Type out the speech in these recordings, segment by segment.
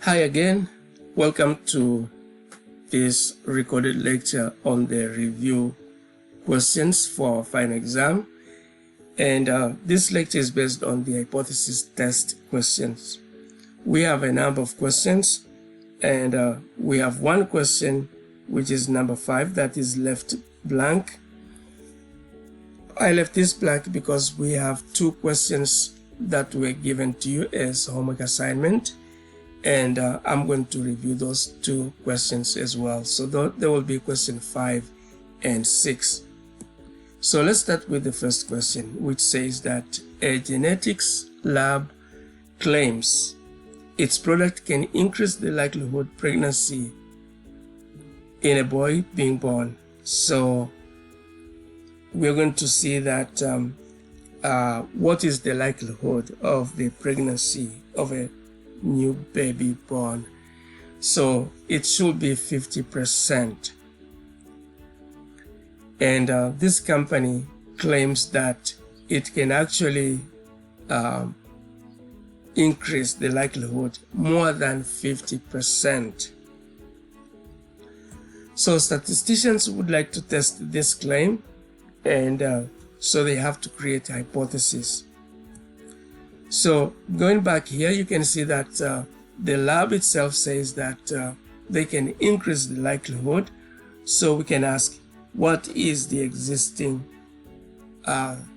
Hi again, welcome to this recorded lecture on the review questions for final exam, and this lecture is based on the hypothesis test questions. We have a number of questions, and we have one question which is number 5 that is left blank. I left this blank because we have two questions that were given to you as homework assignment, and I'm going to review those two questions as well. So there will be question 5 and 6. So let's start with the first question, which says that a genetics lab claims its product can increase the likelihood of pregnancy in a boy being born. So we're going to see that what is the likelihood of the pregnancy of a new baby born. So it should be 50%. And this company claims that it can actually increase the likelihood more than 50%. So statisticians would like to test this claim, and so they have to create a hypothesis. So going back here, you can see that the lab itself says that they can increase the likelihood. So we can ask, what is the existing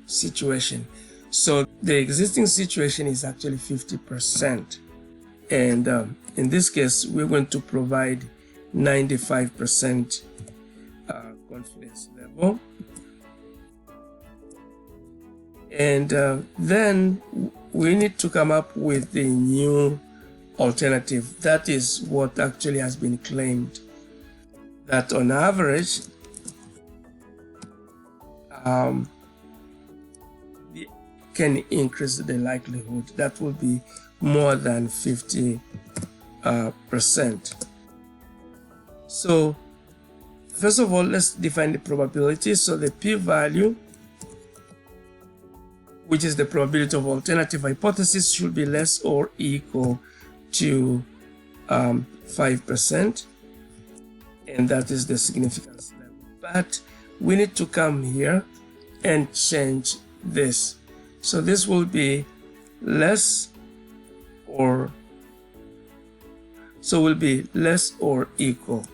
situation? So the existing situation is actually 50%. And in this case, we're going to provide 95% confidence level. And then we need to come up with the new alternative. That is what actually has been claimed, that on average, can increase the likelihood. That will be more than 50%. So first of all, let's define the probability. So the p-value, which is the probability of alternative hypothesis, should be less or equal to 5%, and that is the significance level. But we need to come here and change this. So this will be less or equal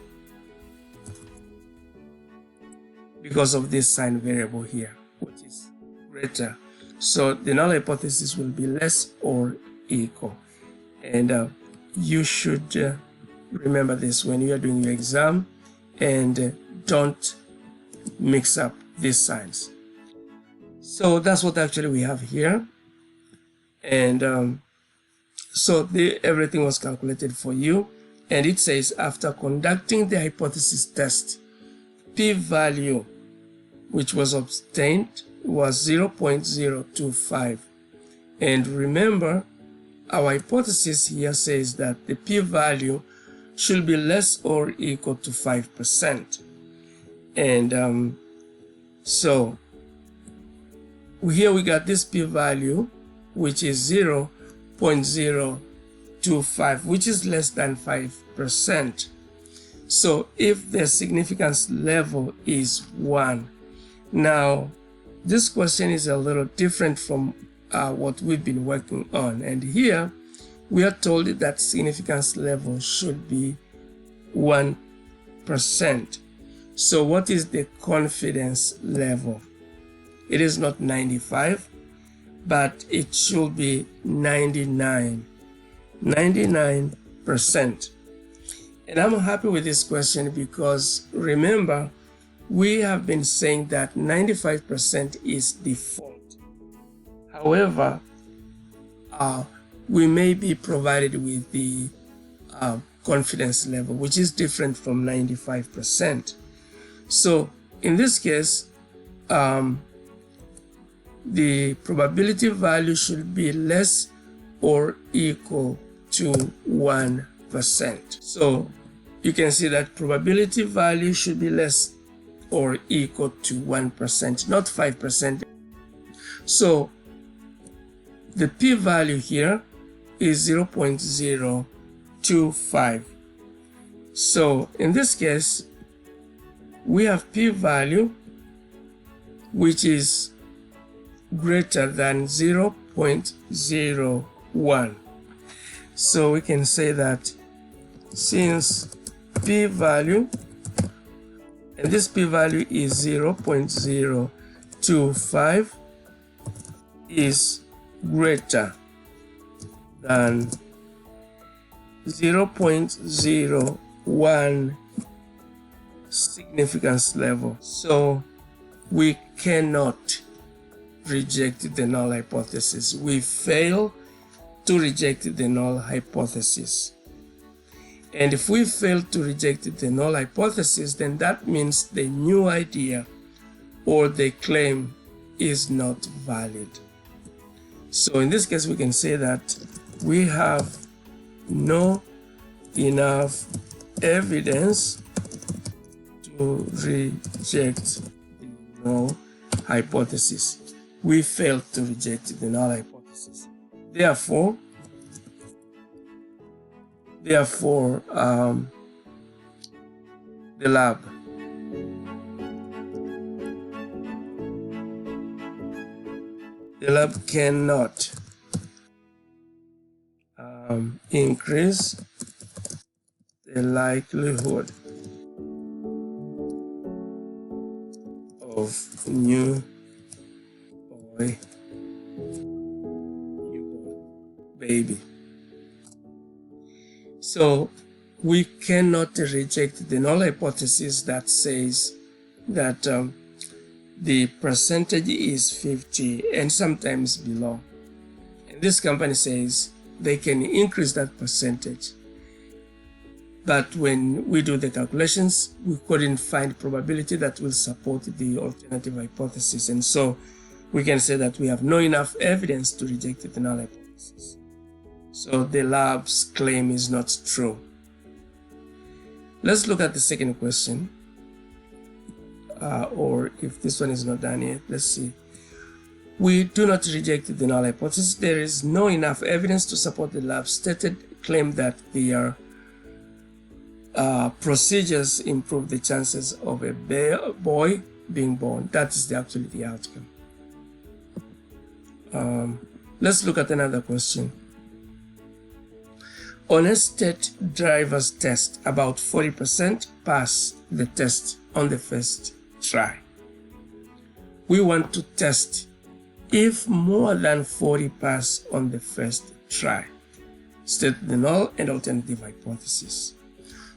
because of this sign variable here, which is greater. So the null hypothesis will be less or equal. And you should remember this when you are doing your exam, and don't mix up these signs. So that's what actually we have here. And so everything was calculated for you. And it says, after conducting the hypothesis test, p-value, which was obtained, was 0.025. And remember, our hypothesis here says that the p-value should be less or equal to 5%. And so here we got this p-value, which is 0.025, which is less than 5%. So if the significance level is 1, now this question is a little different from what we've been working on. And here we are told that significance level should be 1%. So what is the confidence level? It is not 95, but it should be 99%. And I'm happy with this question because remember, we have been saying that 95% is default. However, we may be provided with the confidence level, which is different from 95%. So in this case, the probability value should be less or equal to 1%. So you can see that probability value should be less or equal to 1%, not 5%. So the p-value here is 0.0 0.25. So in this case, we have p-value which is greater than 0.01. So we can say that since p-value, and this p-value is 0.025, is greater than 0.01 significance level, so we cannot reject the null hypothesis. We fail to reject the null hypothesis. And if we fail to reject the null hypothesis, then that means the new idea or the claim is not valid. So in this case, we can say that we have no enough evidence to reject the null hypothesis. We failed to reject the null hypothesis. Therefore, the lab cannot increase the likelihood of newborn baby. So we cannot reject the null hypothesis that says that the percentage is 50 and sometimes below. And this company says they can increase that percentage. But when we do the calculations, we couldn't find probability that will support the alternative hypothesis. And so we can say that we have no enough evidence to reject the null hypothesis. So the lab's claim is not true. Let's look at the second question. Or if this one is not done yet, let's see. We do not reject the null hypothesis. There is no enough evidence to support the lab's stated claim that their procedures improve the chances of a boy being born. That is actually the outcome. Let's look at another question. On a state driver's test, about 40% pass the test on the first try. We want to test if more than 40 pass on the first try. State the null and alternative hypothesis.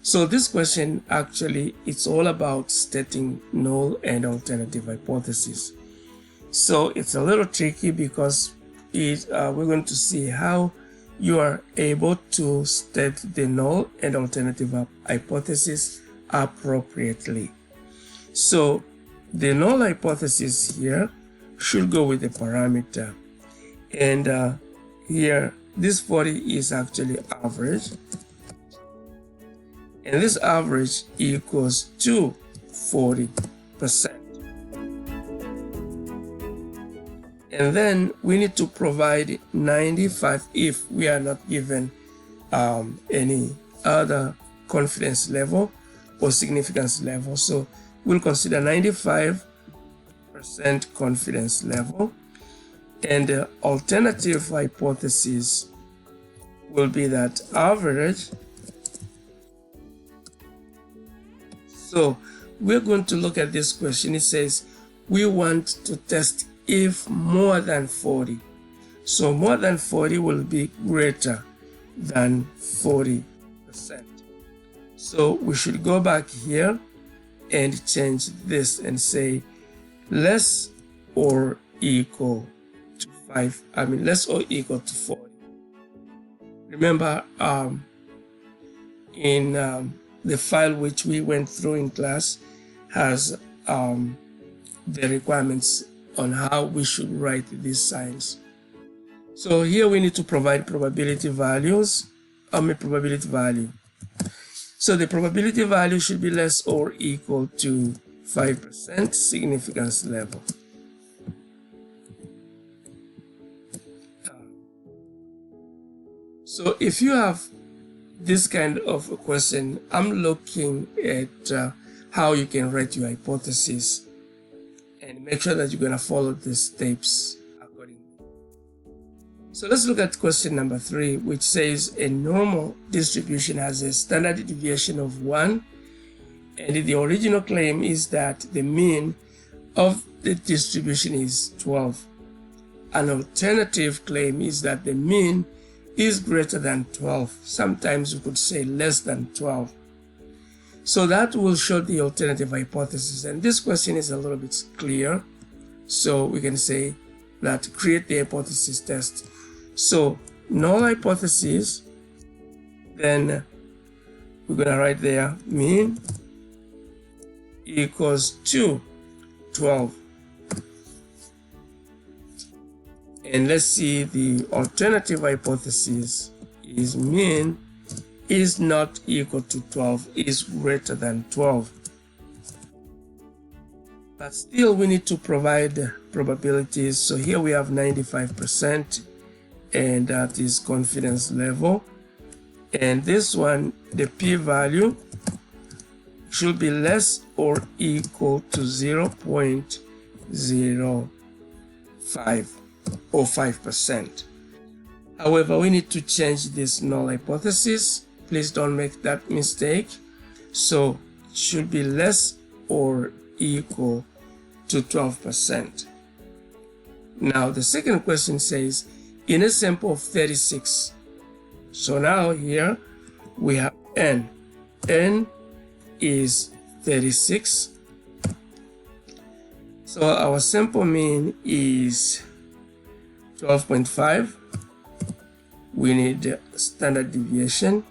So this question actually, it's all about stating null and alternative hypothesis. So it's a little tricky because we're going to see how you are able to state the null and alternative hypothesis appropriately. So the null hypothesis here should go with the parameter. And here, this 40 is actually average. And this average equals to 40%. And then we need to provide 95 if we are not given any other confidence level or significance level. So we'll consider 95% confidence level. And the alternative hypothesis will be that average. So we're going to look at this question. It says we want to test if more than 40. So more than 40 will be greater than 40%. So we should go back here and change this and say less or equal to 5. Less or equal to 40. Remember, in the file which we went through in class has the requirements on how we should write these signs. So here we need to provide probability values. Probability value. So the probability value should be less or equal to 5% significance level. So if you have this kind of a question, I'm looking at how you can write your hypothesis and make sure that you're going to follow the steps accordingly. So let's look at question number 3, which says a normal distribution has a standard deviation of 1, and the original claim is that the mean of the distribution is 12. An alternative claim is that the mean is greater than 12. Sometimes we could say less than 12. So that will show the alternative hypothesis. And this question is a little bit clear. So we can say that create the hypothesis test. So null hypothesis, then we're going to write there mean equals to 12. And let's see, the alternative hypothesis is mean is not equal to 12, is greater than 12. But still we need to provide probabilities. So here we have 95%, and that is confidence level. And this one, the p-value should be less or equal to 0.05 or 5%. However, we need to change this null hypothesis. Please don't make that mistake. So it should be less or equal to 12%. Now the second question says in a sample of 36. So now here we have n. N is 36. So our sample mean is 12.5. We need standard deviation.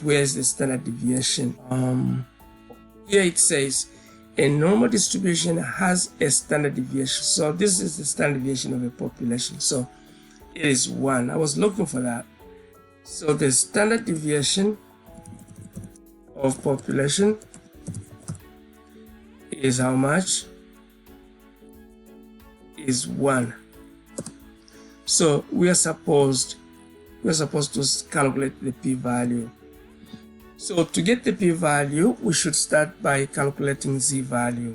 Where's the standard deviation? Here it says a normal distribution has a standard deviation. So this is the standard deviation of a population. So it is 1. I was looking for that. So the standard deviation of population is how much? Is 1. So we are supposed to calculate the p-value. So to get the p-value, we should start by calculating z-value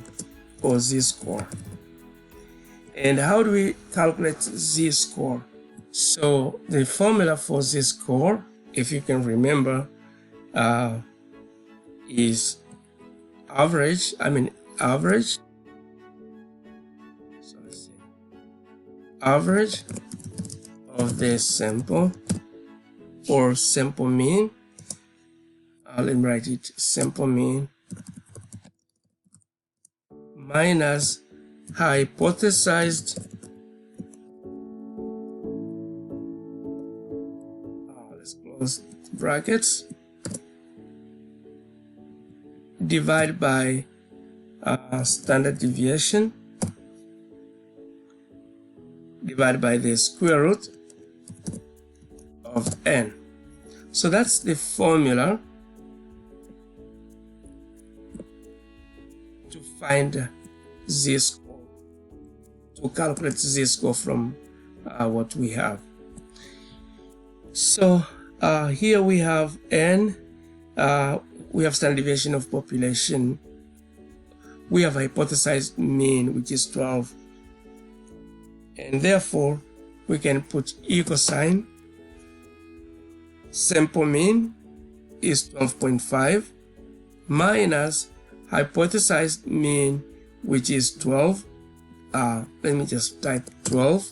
or z-score. And how do we calculate z-score? So the formula for z-score, if you can remember, is average. So let's see. Average of the sample or sample mean. Let me write it, sample mean minus hypothesized let's close brackets, divide by standard deviation, divided by the square root of n. So that's the formula to find z-score, to calculate z-score from what we have. So here we have n, we have standard deviation of population, we have hypothesized mean, which is 12, and therefore we can put equal sign. Sample mean is 12.5 minus hypothesized mean, which is 12. Let me just type 12,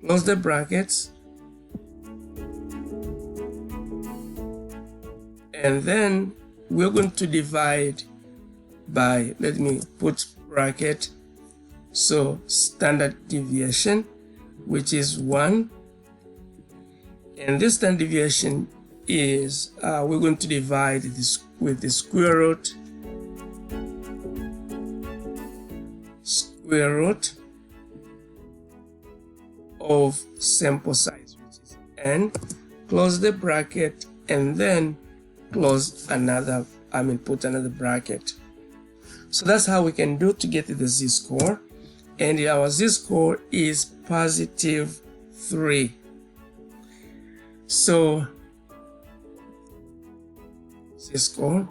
close the brackets, and then we're going to divide by, let me put bracket, so standard deviation, which is 1, and this standard deviation is we're going to divide this with the square root of sample size, which is n, close the bracket, and then close another, put another bracket. So that's how we can do to get the z-score, and our z-score is +3. So z-score?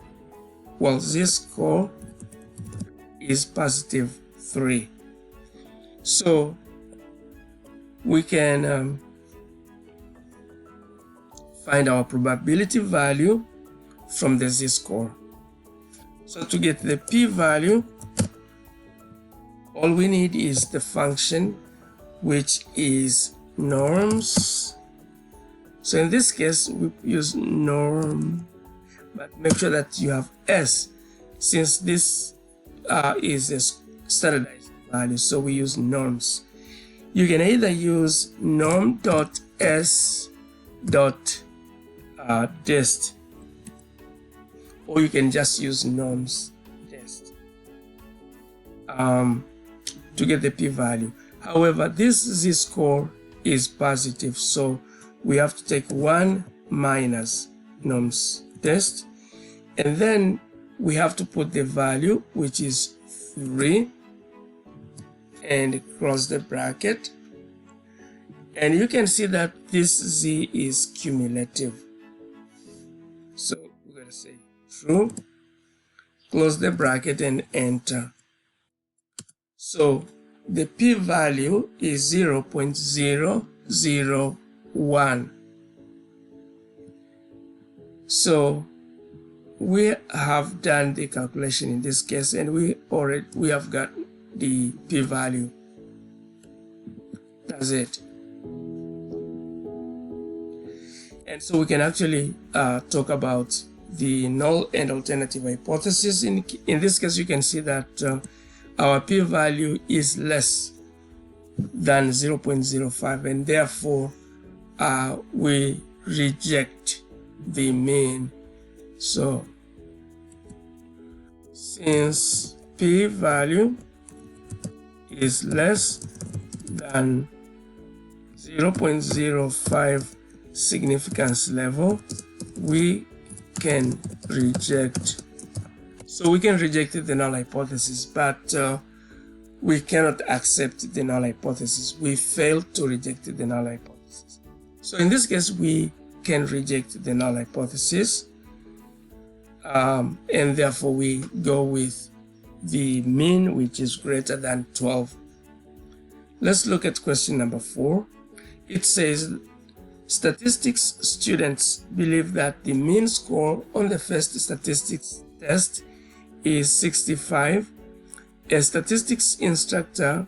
Well, z-score is positive 3. So we can find our probability value from the z-score. So to get the p-value, all we need is the function, which is norms. So in this case, we use norm, but make sure that you have s, since this is a standardized value, so we use norms. You can either use norm.s.dist, or you can just use norms.dist to get the p-value. However, this z-score is positive, so we have to take 1 minus norms.dist, and then we have to put the value, which is 3, and close the bracket. And you can see that this z is cumulative. So we're going to say true, close the bracket, and enter. So the p-value is 0.001. So we have done the calculation in this case, and we have got the p-value. That's it. And so we can actually talk about the null and alternative hypothesis. In this case, you can see that our p-value is less than 0.05, and therefore we reject the mean. So since p-value is less than 0.05 significance level, we can reject. So we can reject the null hypothesis, but we cannot accept the null hypothesis. We failed to reject the null hypothesis. So in this case, we can reject the null hypothesis, and therefore we go with the mean, which is greater than 12. Let's look at question number 4. It says, statistics students believe that the mean score on the first statistics test is 65. A statistics instructor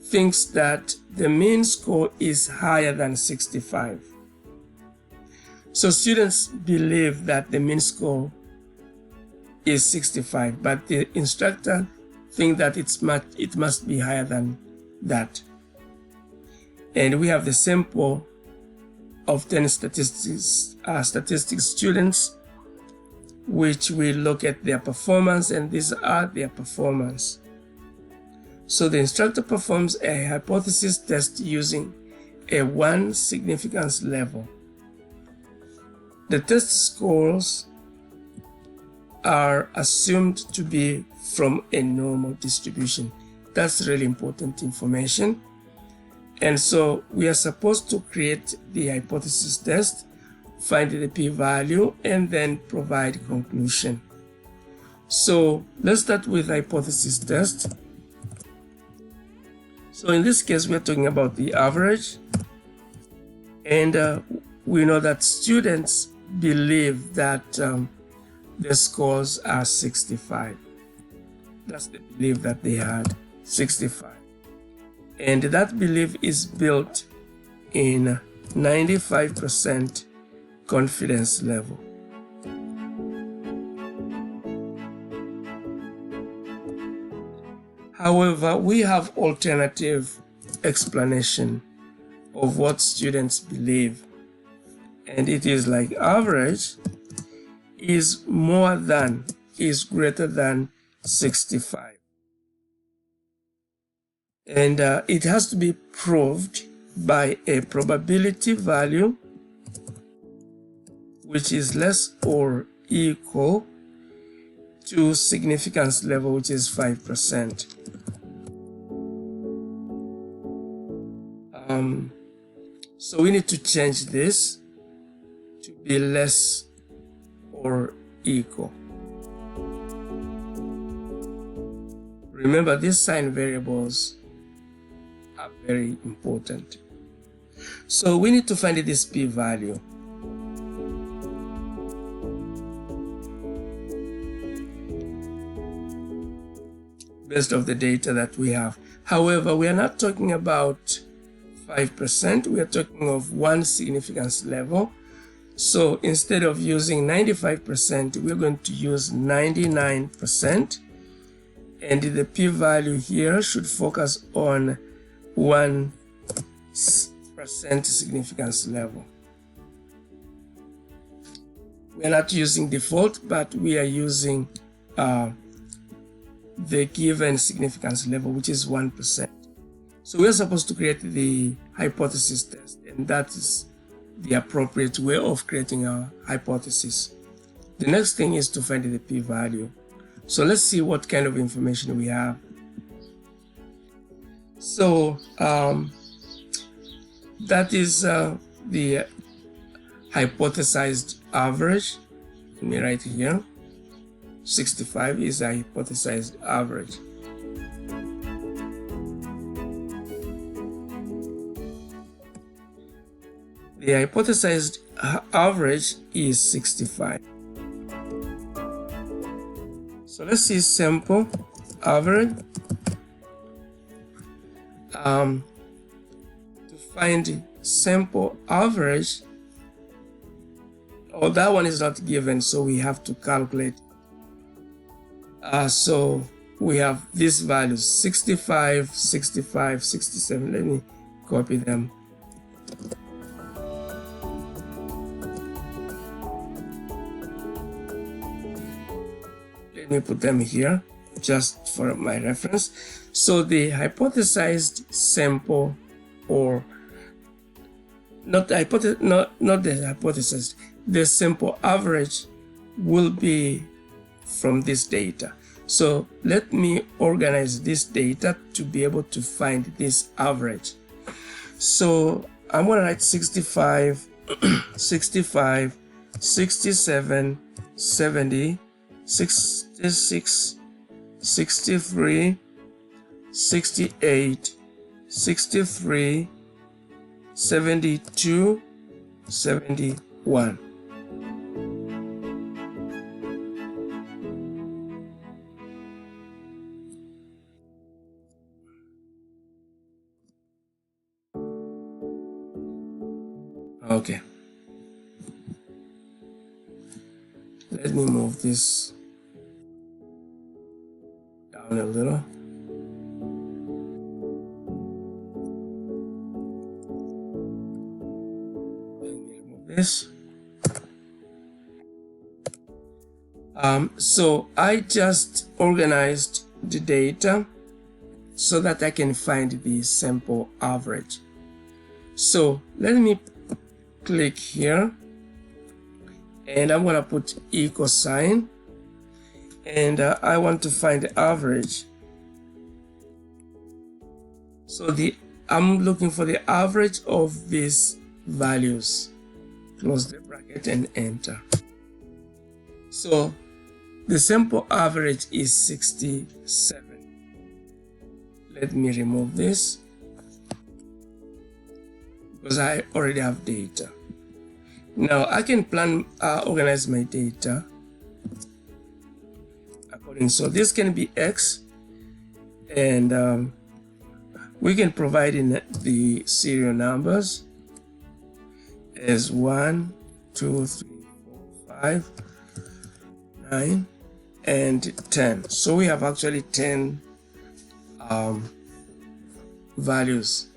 thinks that the mean score is higher than 65. So students believe that the mean score is 65, but the instructor thinks that it must be higher than that. And we have the sample of 10 statistics students, which we look at their performance, and these are their performance. So the instructor performs a hypothesis test using a 1 significance level. The test scores are assumed to be from a normal distribution. That's really important information. And so we are supposed to create the hypothesis test, find the p-value, and then provide conclusion. So let's start with hypothesis test. So in this case, we're talking about the average. And we know that students believe that the scores are 65. That's the belief that they had, 65. And that belief is built in 95% confidence level. However, we have alternative explanation of what students believe. And it is like average is greater than 65. And it has to be proved by a probability value which is less or equal to significance level, which is 5%. So we need to change this to be less or equal. Remember, these sign variables are very important. So we need to find this p-value. Based on the data that we have. However, we are not talking about 5%, we are talking of one significance level. So instead of using 95%, we're going to use 99%. And the p-value here should focus on 1% significance level. We are not using default, but we are using the given significance level, which is 1%. So we are supposed to create the hypothesis test, and that is the appropriate way of creating our hypothesis. The next thing is to find the p-value. So let's see what kind of information we have. So that is the hypothesized average. Let me write here. 65 is a hypothesized average. The hypothesized average is 65. So let's see sample average. To find sample average, that one is not given, so we have to calculate. So we have these values: 65, 65, 67. Let me copy them. Let me put them here just for my reference. So the hypothesized sample, or not the hypothesized, the sample average will be from this data. So let me organize this data to be able to find this average. So I'm going to write 65, 65, 67, 70, 66, 63, 68, 63, 72, 71. Okay. Let me move this down a little. Let me remove this. So I just organized the data so that I can find the sample average. So let me click here, and I'm going to put equal sign, and I want to find the average. So I'm looking for the average of these values. Close the bracket and enter. So the sample average is 67. Let me remove this, because I already have data. Now I can organize my data according. So this can be X, and we can provide in the serial numbers as 1, 2, 3, 4, 5, 9, and 10. So we have actually 10 values.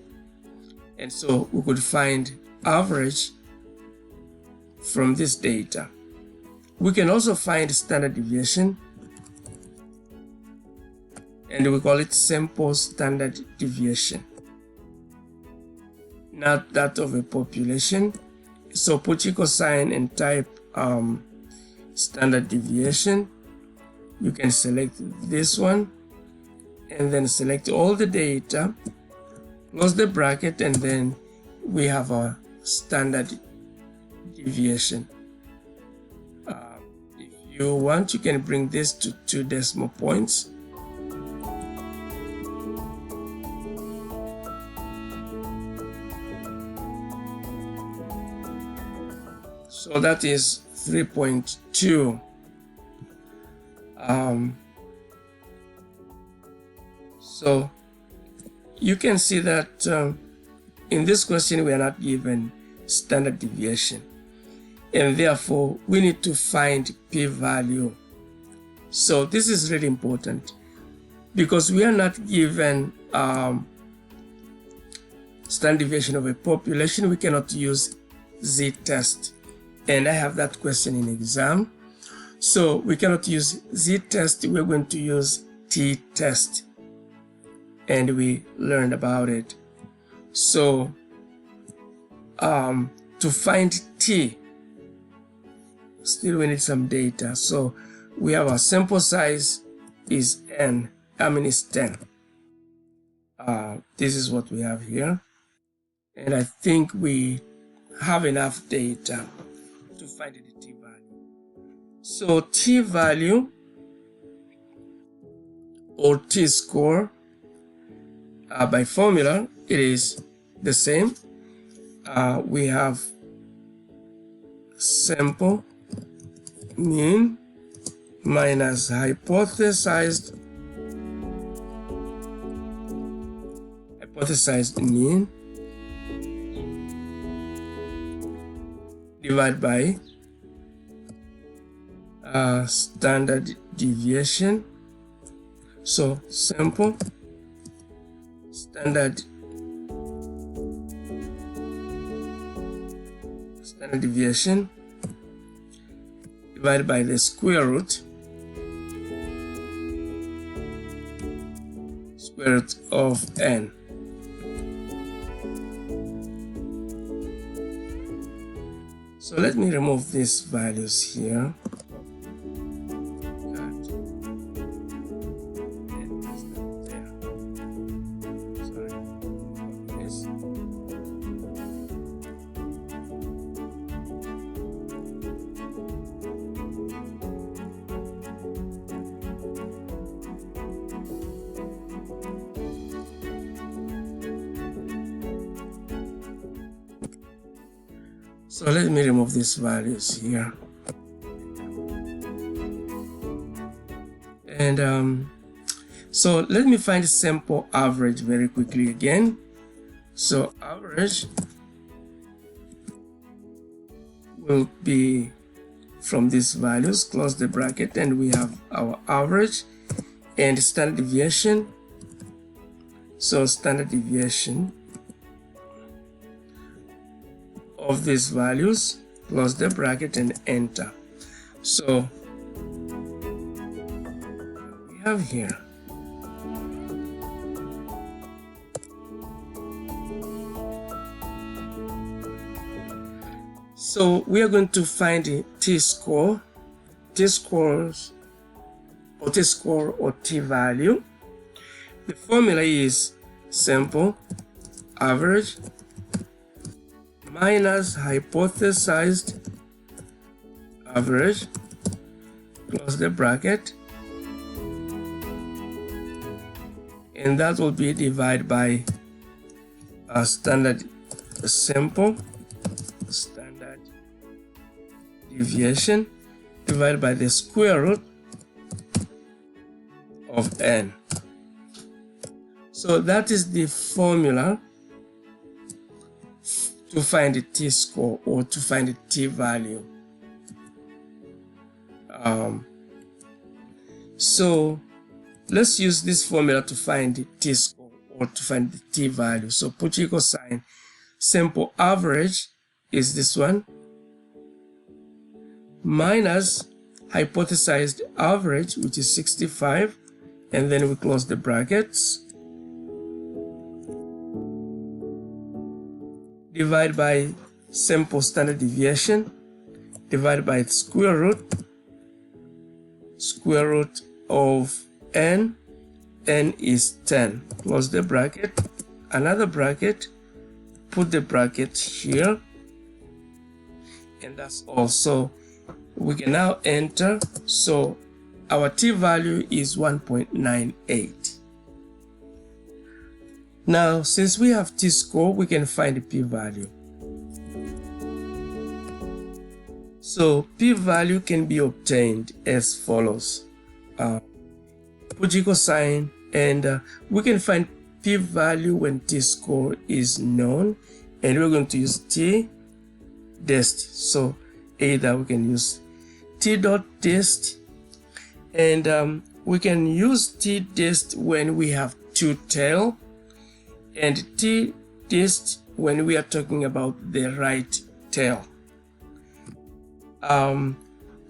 And so we could find average from this data. We can also find standard deviation, and we call it sample standard deviation, not that of a population. So put equal sign and type standard deviation. You can select this one and then select all the data, close the bracket, and then we have a standard deviation. you want, you can bring this to 2 decimal points. So that is 3.2. So you can see that in this question we are not given standard deviation, and therefore we need to find p-value. So this is really important because we are not given standard deviation of a population. We cannot use z-test, and I have that question in exam. So we cannot use z-test, we're going to use t-test, and we learned about it. So to find t, still we need some data. So we have our sample size is n, is 10. This is what we have here, and I think we have enough data to find the t-value. So t-value or t-score, by formula, it is the same. We have sample mean minus hypothesized mean divided by standard deviation. So sample standard deviation divided by the square root of n. So let me remove these values here. So let me remove these values here. And so let me find sample average very quickly again. So average will be from these values, close the bracket, and we have our average and standard deviation. So standard deviation of these values, close the bracket and enter. So we have here so we are going to find the t-score or t-value. The formula is sample average minus hypothesized average, close the bracket, and that will be divided by a standard deviation divided by the square root of n. So that is the formula to find the t-score or to find the t-value. So let's use this formula to find the t-score or to find the t-value. So put equal sign. Sample average is this one minus hypothesized average, which is 65, and then we close the brackets, divide by sample standard deviation, divided by the square root of n. N is 10. Close the bracket, another bracket, put the bracket here, and that's also, we can now enter So our t-value is 1.98. Now, since we have t-score, we can find the p-value. So p-value can be obtained as follows. Put equal sign, and we can find p-value when t-score is known, and we're going to use t-dist. So either we can use t.dist, and we can use t-dist when we have two tail, and t-dist when we are talking about the right tail.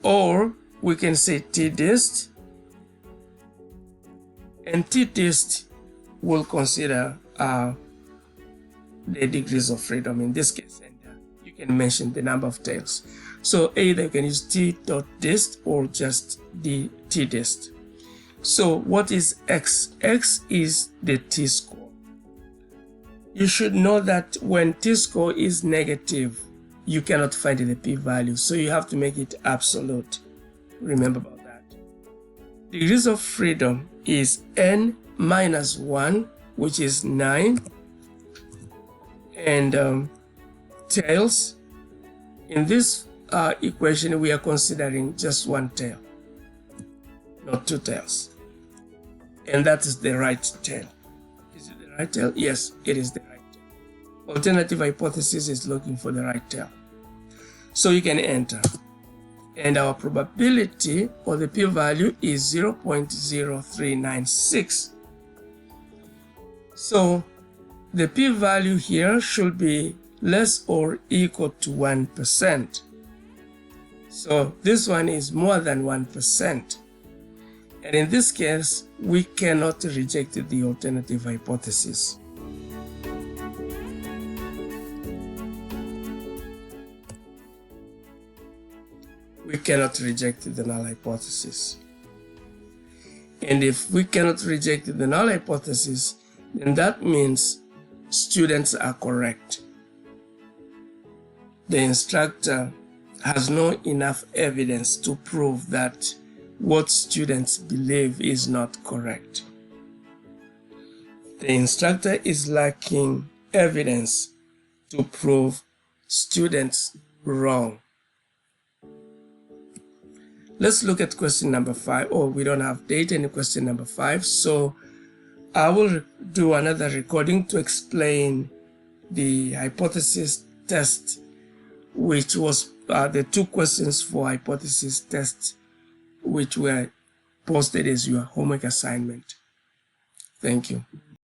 Or we can say t-dist, and t-dist will consider the degrees of freedom in this case, and you can mention the number of tails. So either you can use t.dist or just the t-dist. So what is x? X is the t-score. You should know that when t-score is negative, you cannot find the p-value, so you have to make it absolute. Remember about that. Degrees of freedom is n minus 1, which is 9, and tails. In this equation, we are considering just one tail, not two tails, and that is the right tail. Is it the right tail? Yes, it is the right tail. Alternative hypothesis is looking for the right tail. So you can enter, and our probability or the p-value is 0.0396. So the p-value here should be less or equal to 1%. So this one is more than 1. And in this case, we cannot reject the alternative hypothesis. We cannot reject the null hypothesis. And if we cannot reject the null hypothesis, then that means students are correct. The instructor has not enough evidence to prove that what students believe is not correct. The instructor is lacking evidence to prove students wrong. Let's look at question number 5. Oh, we don't have data in question number 5, so I will do another recording to explain the hypothesis test, which was the 2 questions for hypothesis test, which were posted as your homework assignment. Thank you.